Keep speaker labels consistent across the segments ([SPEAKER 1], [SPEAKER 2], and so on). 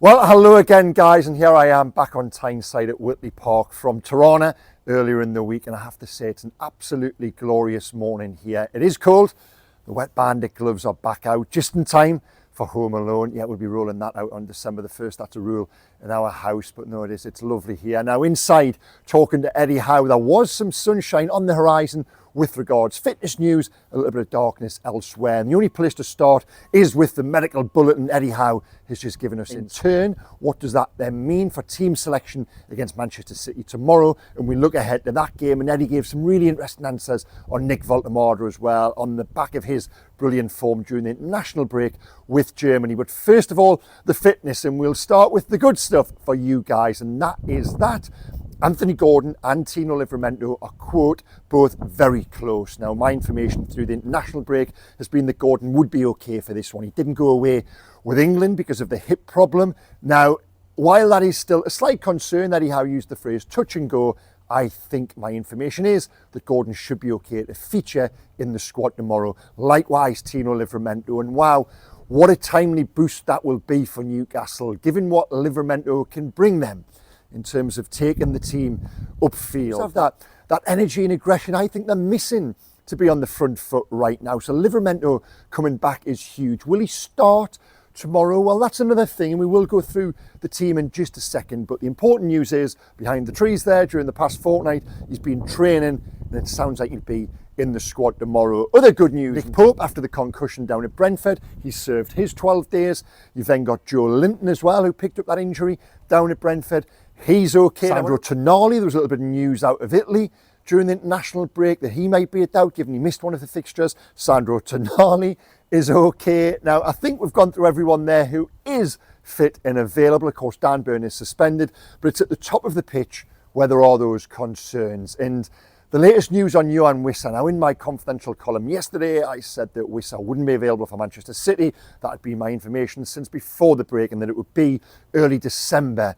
[SPEAKER 1] Well, hello again, guys, and here I am back on Tyneside at Whitley Park from Toronto earlier in the week, and I have to say it's an absolutely glorious morning here. It is cold. The wet bandit gloves are back out just in time for Home Alone. Yeah, we'll be rolling that out on December the 1st. That's a rule in our house, but no, it's lovely here. Now, inside, talking to Eddie Howe, there was some sunshine on the horizon with regards fitness news, a little bit of darkness elsewhere. And the only place to start is with the medical bulletin Eddie Howe has just given us. In turn, what does that then mean for team selection against Manchester City tomorrow? And we look ahead to that game, and Eddie gave some really interesting answers on Nick Woltemade as well, on the back of his brilliant form during the international break with Germany. But first of all, the fitness, and we'll start with the good stuff for you guys, and that is that Anthony Gordon and Tino Livramento are, quote, both very close. Now, my information through the international break has been that Gordon would be okay for this one. He didn't go away with England because of the hip problem. Now, while that is still a slight concern, Eddie Howe used the phrase touch and go, I think my information is that Gordon should be okay to feature in the squad tomorrow. Likewise, Tino Livramento. And wow, what a timely boost that will be for Newcastle, given what Livramento can bring them in terms of taking the team upfield. Have that energy and aggression I think they're missing to be on the front foot right now. So Livramento coming back is huge. Will he start tomorrow? Well, that's another thing, and we will go through the team in just a second. But the important news is, behind the trees there during the past fortnight, he's been training, and it sounds like he'll be in the squad tomorrow. Other good news, Nick Pope, after the concussion down at Brentford, he's served his 12 days. You've then got Joe Linton as well, who picked up that injury down at Brentford. He's okay. Sandro Tonali, there was a little bit of news out of Italy during the international break that he might be a doubt, given he missed one of the fixtures. Sandro Tonali is okay. Now, I think we've gone through everyone there who is fit and available. Of course, Dan Burn is suspended, but it's at the top of the pitch where there are those concerns. And the latest news on Yoane Wissa. Now, in my confidential column yesterday, I said that Whissa wouldn't be available for Manchester City. That had been my information since before the break, and that it would be early December,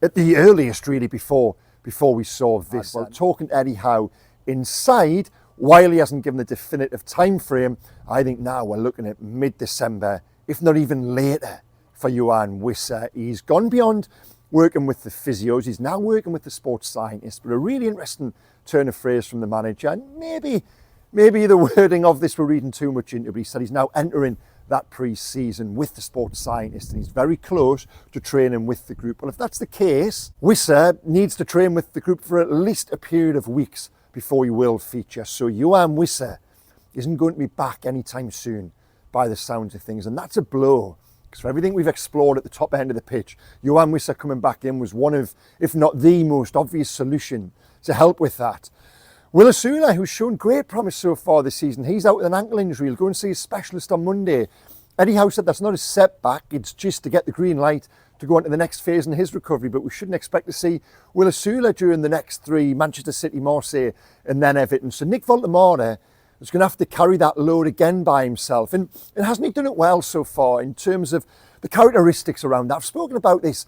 [SPEAKER 1] at the earliest, really, before we saw this. Well, talking to Eddie Howe inside, while he hasn't given a definitive time frame, I think now we're looking at mid-December, if not even later, for Yoane Wissa. He's gone beyond working with the physios. He's now working with the sports scientists. But a really interesting turn of phrase from the manager. And maybe the wording of this we're reading too much into, but he said he's now entering that pre-season with the sports scientist, and he's very close to training with the group. Well, if that's the case, Whissa needs to train with the group for at least a period of weeks before he will feature. So Yoane Wissa isn't going to be back anytime soon by the sounds of things, and that's a blow, because for everything we've explored at the top end of the pitch, Yoane Wissa coming back in was one of, if not the most obvious solution to help with that. Wissa, who's shown great promise so far this season, he's out with an ankle injury. He'll go and see a specialist on Monday. Eddie Howe said that's not a setback, it's just to get the green light to go on to the next phase in his recovery, but we shouldn't expect to see Wissa during the next three: Manchester City, Marseille, and then Everton. So Nick Woltemade is going to have to carry that load again by himself, and hasn't he done it well so far in terms of the characteristics around that? I've spoken about this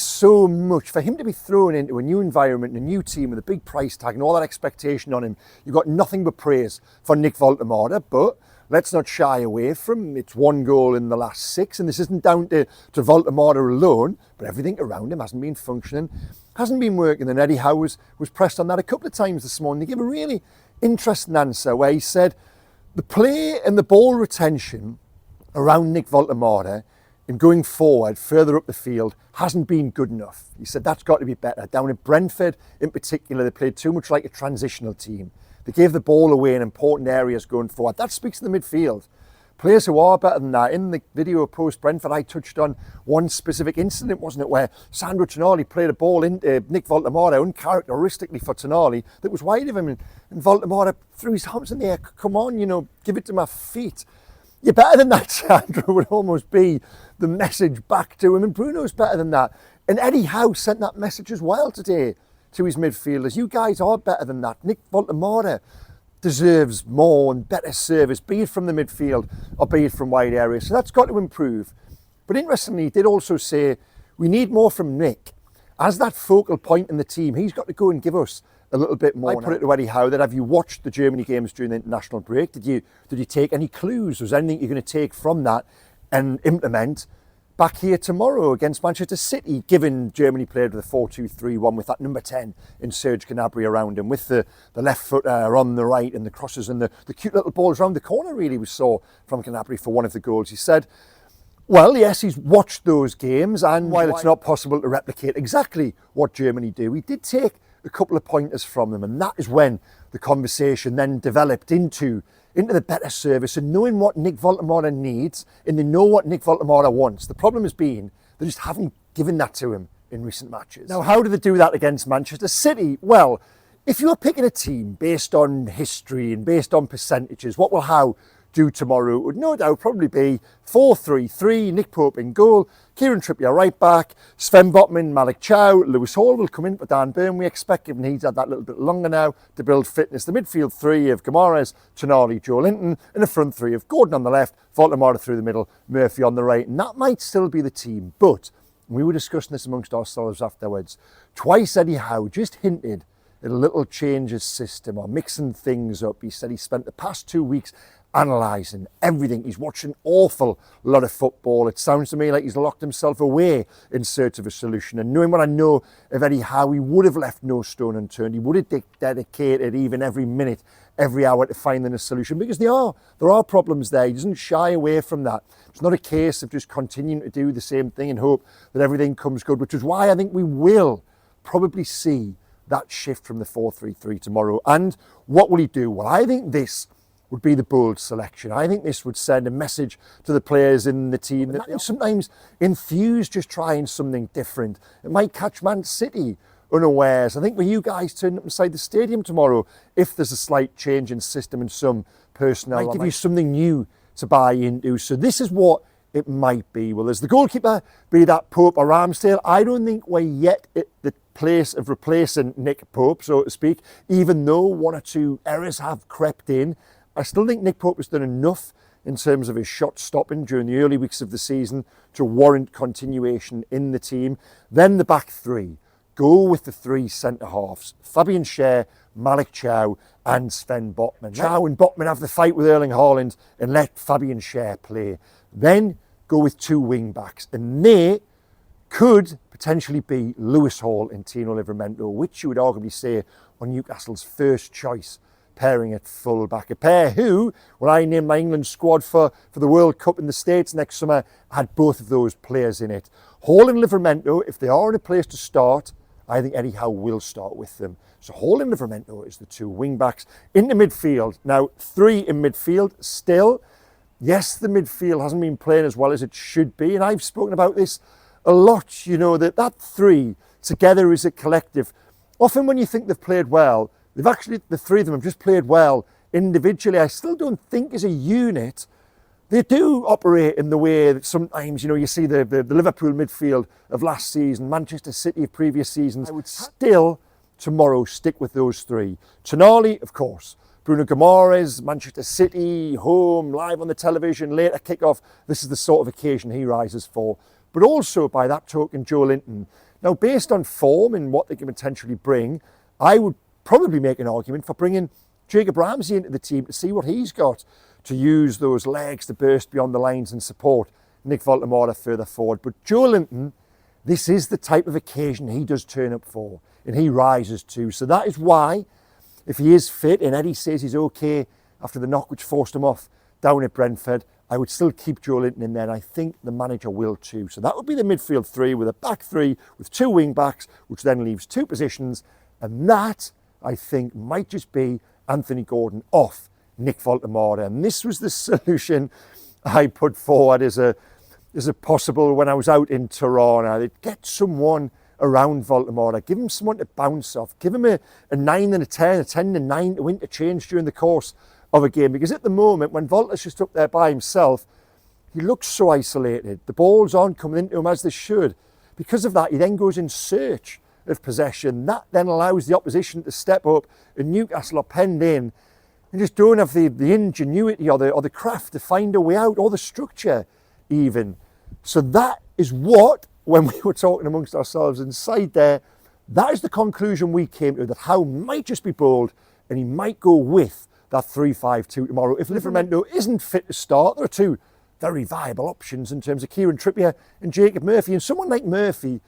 [SPEAKER 1] so much. For him to be thrown into a new environment, a new team with a big price tag and all that expectation on him, you've got nothing but praise for Nick Woltemade. But let's not shy away from it's one goal in the last 6, and this isn't down to Woltemade alone, but everything around him hasn't been functioning, hasn't been working. And Eddie Howe was pressed on that a couple of times this morning. He gave a really interesting answer where he said the play and the ball retention around Nick Woltemade and going forward further up the field hasn't been good enough. He said that's got to be better. Down at Brentford in particular, they played too much like a transitional team. They gave the ball away in important areas going forward. That speaks to the midfield. Players who are better than that. In the video post Brentford, I touched on one specific incident, wasn't it, where Sandro Tonali played a ball into Nick Woltemade, uncharacteristically for Tonali, that was wide of him, and Woltemade threw his arms in the air. Come on, give it to my feet. You're better than that, Sandro, would almost be the message back to him. And Bruno's better than that. And Eddie Howe sent that message as well today to his midfielders. You guys are better than that. Nick Woltemade deserves more and better service, be it from the midfield or be it from wide areas. So that's got to improve. But interestingly, he did also say we need more from Nick. As that focal point in the team, he's got to go and give us a little bit more. I put it to Eddie Howe that, have you watched the Germany games during the international break? Did you take any clues? Was there anything you're going to take from that and implement back here tomorrow against Manchester City, given Germany played with a 4-2-3-1 with that number 10 in Serge Gnabry around him, with the left foot on the right and the crosses and the cute little balls around the corner really we saw from Gnabry for one of the goals. He said, well, yes, he's watched those games, and while it's not possible to replicate exactly what Germany do, he did take a couple of pointers from them, and that is when the conversation then developed into the better service and knowing what Nick Woltemade needs, and they know what Nick Woltemade wants. The problem has been they just haven't given that to him in recent matches. Now, how do they do that against Manchester City? Well, if you're picking a team based on history and based on percentages, what will Howe do tomorrow? It would no doubt probably be 4-3-3, Nick Pope in goal, Kieran Trippier right back, Sven Botman, Malik Chow, Lewis Hall will come in for Dan Burn, we expect, given he's had that little bit longer now to build fitness. The midfield three of Guimaraes, Tonali, Joe Linton, and the front three of Gordon on the left, Woltemade through the middle, Murphy on the right, and that might still be the team, but we were discussing this amongst ourselves afterwards. Twice Eddie Howe just hinted at a little change of system or mixing things up. He said he spent the past 2 weeks analysing everything. He's watched an awful lot of football. It sounds to me like he's locked himself away in search of a solution. And knowing what I know of Eddie Howe, he would have left no stone unturned. He would have dedicated even every minute, every hour to finding a solution, because there are problems there. He doesn't shy away from that. It's not a case of just continuing to do the same thing and hope that everything comes good, which is why I think we will probably see that shift from the 4-3-3 tomorrow. And what will he do? Well, I think this would be the bold selection. I think this would send a message to the players in the team that sometimes enthused just trying something different. It might catch Man City unawares. I think when you guys turn up inside the stadium tomorrow, if there's a slight change in system and some personnel, might give you something new to buy into. So this is what it might be. Well, as the goalkeeper, be that Pope or Ramsdale, I don't think we're yet at the place of replacing Nick Pope, so to speak, even though one or two errors have crept in. I still think Nick Pope has done enough in terms of his shot stopping during the early weeks of the season to warrant continuation in the team. Then the back three. Go with the three centre-halves. Fabian Schär, Malik Chow and Sven Botman. Chow and Botman have the fight with Erling Haaland and let Fabian Schär play. Then go with two wing-backs. And they could potentially be Lewis Hall and Tino Livramento, which you would arguably say on Newcastle's first choice pairing at full back. A pair who, when I named my England squad for the World Cup in the States next summer, had both of those players in it. Hall and Livramento, if they are in a place to start, I think Eddie Howe will start with them. So Hall and Livramento is the two wing-backs. Into midfield. Now, three in midfield still. Yes, the midfield hasn't been playing as well as it should be, and I've spoken about this a lot, you know, that three together as a collective. Often when you think they've played well, the three of them have just played well individually. I still don't think as a unit they do operate in the way that sometimes, you know, you see the Liverpool midfield of last season, Manchester City of previous seasons. I would still tomorrow stick with those three. Tonali, of course. Bruno Guimaraes, Manchester City, home, live on the television, later kick-off. This is the sort of occasion he rises for. But also, by that token, Joe Linton. Now, based on form and what they can potentially bring, I would probably make an argument for bringing Jacob Ramsey into the team to see what he's got to use those legs to burst beyond the lines and support Nick Woltemade further forward. But Joe Linton, this is the type of occasion he does turn up for and he rises to. So that is why, if he is fit and Eddie says he's okay after the knock which forced him off down at Brentford, I would still keep Joe Linton in there, and I think the manager will too. So that would be the midfield three with a back three with two wing backs, which then leaves two positions, and that, I think, might just be Anthony Gordon off Nick Woltemade. And this was the solution I put forward as a possible when I was out in Toronto. They'd get someone around Woltemade, give him someone to bounce off, give him a 9 and a 10, a 10 and a 9 to interchange during the course of a game. Because at the moment, when Wolter's just up there by himself, he looks so isolated. The balls aren't coming into him as they should. Because of that, he then goes in search of possession. That then allows the opposition to step up, and Newcastle are penned in and just don't have the ingenuity or the craft to find a way out, or the structure even. So that is what, when we were talking amongst ourselves inside there, that is the conclusion we came to, that Howe might just be bold and he might go with that 3-5-2 tomorrow. If Livramento isn't fit to start, there are two very viable options in terms of Kieran Trippier and Jacob Murphy. And someone like Murphy,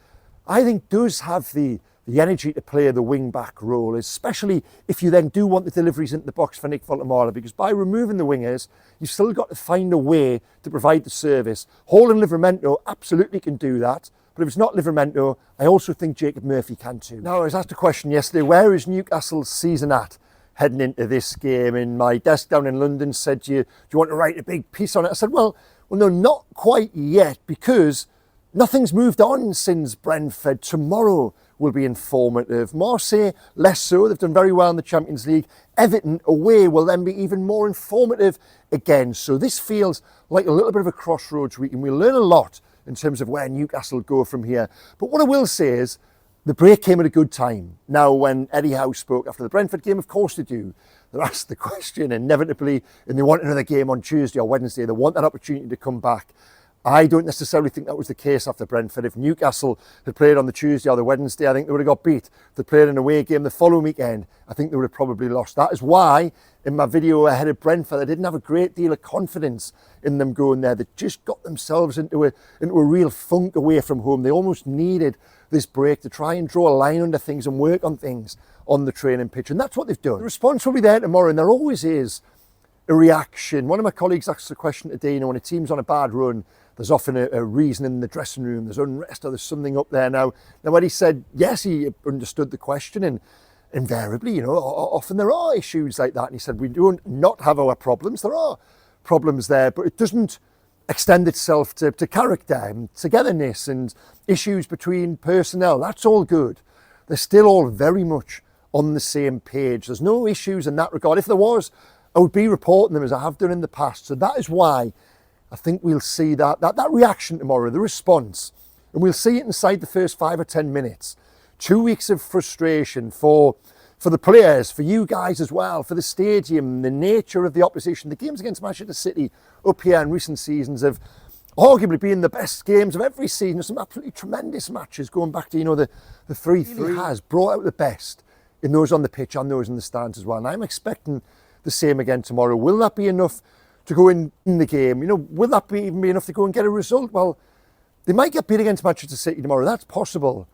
[SPEAKER 1] I think, does have the energy to play the wing-back role, especially if you then do want the deliveries into the box for Nick Woltemade, because by removing the wingers, you've still got to find a way to provide the service. Hall and Livramento absolutely can do that, but if it's not Livramento, I also think Jacob Murphy can too. Now, I was asked a question yesterday, where is Newcastle's season at heading into this game? And my desk down in London said to you, do you want to write a big piece on it? I said, well, no, not quite yet, because nothing's moved on since Brentford. Tomorrow will be informative. Marseille, less so. They've done very well in the Champions League. Everton away will then be even more informative again. So this feels like a little bit of a crossroads week, and we'll learn a lot in terms of where Newcastle go from here. But what I will say is the break came at a good time. Now, when Eddie Howe spoke after the Brentford game, of course they do. They're asked the question inevitably, and they want another game on Tuesday or Wednesday. They want that opportunity to come back. I don't necessarily think that was the case after Brentford. If Newcastle had played on the Tuesday or the Wednesday, I think they would have got beat. If they played an away game the following weekend, I think they would have probably lost. That is why, in my video ahead of Brentford, I didn't have a great deal of confidence in them going there. They just got themselves into a real funk away from home. They almost needed this break to try and draw a line under things and work on things on the training pitch. And that's what they've done. The response will be there tomorrow, and there always is a reaction. One of my colleagues asked a question today, when a team's on a bad run, there's often a reason in the dressing room, there's unrest or there's something up there. Now Eddie said, yes, he understood the question, and invariably, often there are issues like that. And he said, we don't not have our problems. There are problems there, but it doesn't extend itself to character and togetherness and issues between personnel. That's all good. They're still all very much on the same page. There's no issues in that regard. If there was, I would be reporting them as I have done in the past. So that is why I think we'll see that reaction tomorrow, the response, and we'll see it inside the first 5 or 10 minutes. 2 weeks of frustration for the players, for you guys as well, for the stadium, the nature of the opposition. The games against Manchester City up here in recent seasons have arguably been the best games of every season. Some absolutely tremendous matches going back to, the 3-3 has brought out the best in those on the pitch and those in the stands as well. And I'm expecting the same again tomorrow. Will that be enough to go in the game? Will that even be enough to go and get a result? Well, they might get beat against Manchester City tomorrow. That's possible.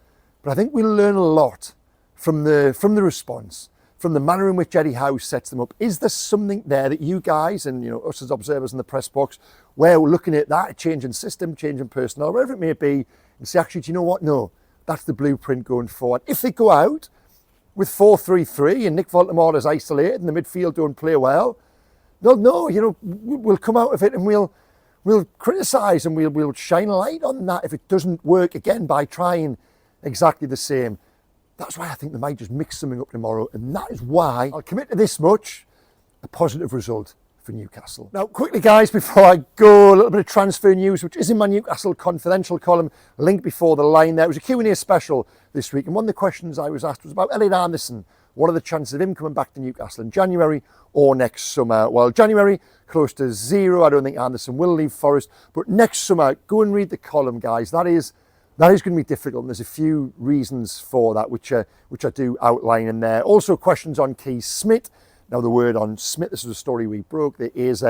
[SPEAKER 1] But I think we'll learn a lot from the response, from the manner in which Eddie Howe sets them up. Is there something there that you guys and us as observers in the press box, where we're looking at that, a change in system, change in personnel, wherever it may be, and say, actually, do you know what? No, that's the blueprint going forward. If they go out with 4-3-3 and Nick Woltemade is isolated and the midfield don't play well, they'll know, we'll come out of it and we'll criticise and we'll shine a light on that if it doesn't work again by trying exactly the same. That's why I think they might just mix something up tomorrow, and that is why I'll commit to this much: a positive result for Newcastle. Now, quickly, guys, before I go, a little bit of transfer news, which is in my Newcastle Confidential column, link before the line there. It was a Q&A special this week, and one of the questions I was asked was about Elliot Anderson. What are the chances of him coming back to Newcastle in January or next summer? Well, January, close to 0. I don't think Anderson will leave Forest. But next summer, go and read the column, guys. That is going to be difficult, and there's a few reasons for that, which I do outline in there. Also, questions on Keith Smith. Now, the word on Smith, this is a story we broke, the AZ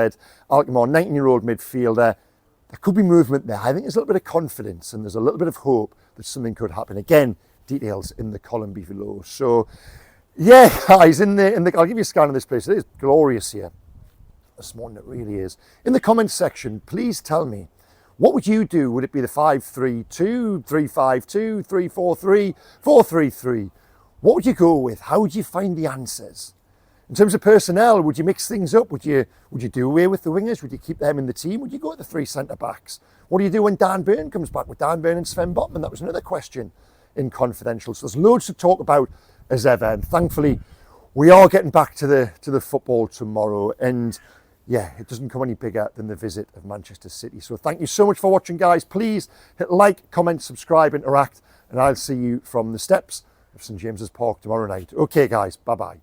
[SPEAKER 1] Alkmaar 19-year-old midfielder. There could be movement there. I think there's a little bit of confidence, and there's a little bit of hope that something could happen. Again, details in the column below. So, yeah, guys, I'll give you a scan of this place. It is glorious here this morning, it really is. In the comments section, please tell me, what would you do? Would it be the 5-3-2, 3-5-2, 3-4-3, 4-3-3? What would you go with? How would you find the answers? In terms of personnel, would you mix things up? Would you do away with the wingers? Would you keep them in the team? Would you go with the 3 centre-backs? What do you do when Dan Burn comes back? With Dan Burn and Sven Botman? That was another question in Confidential. So there's loads to talk about as ever. And thankfully, we are getting back to the football tomorrow. And yeah, it doesn't come any bigger than the visit of Manchester City. So thank you so much for watching, guys. Please hit like, comment, subscribe, interact. And I'll see you from the steps of St James's Park tomorrow night. Okay, guys. Bye-bye.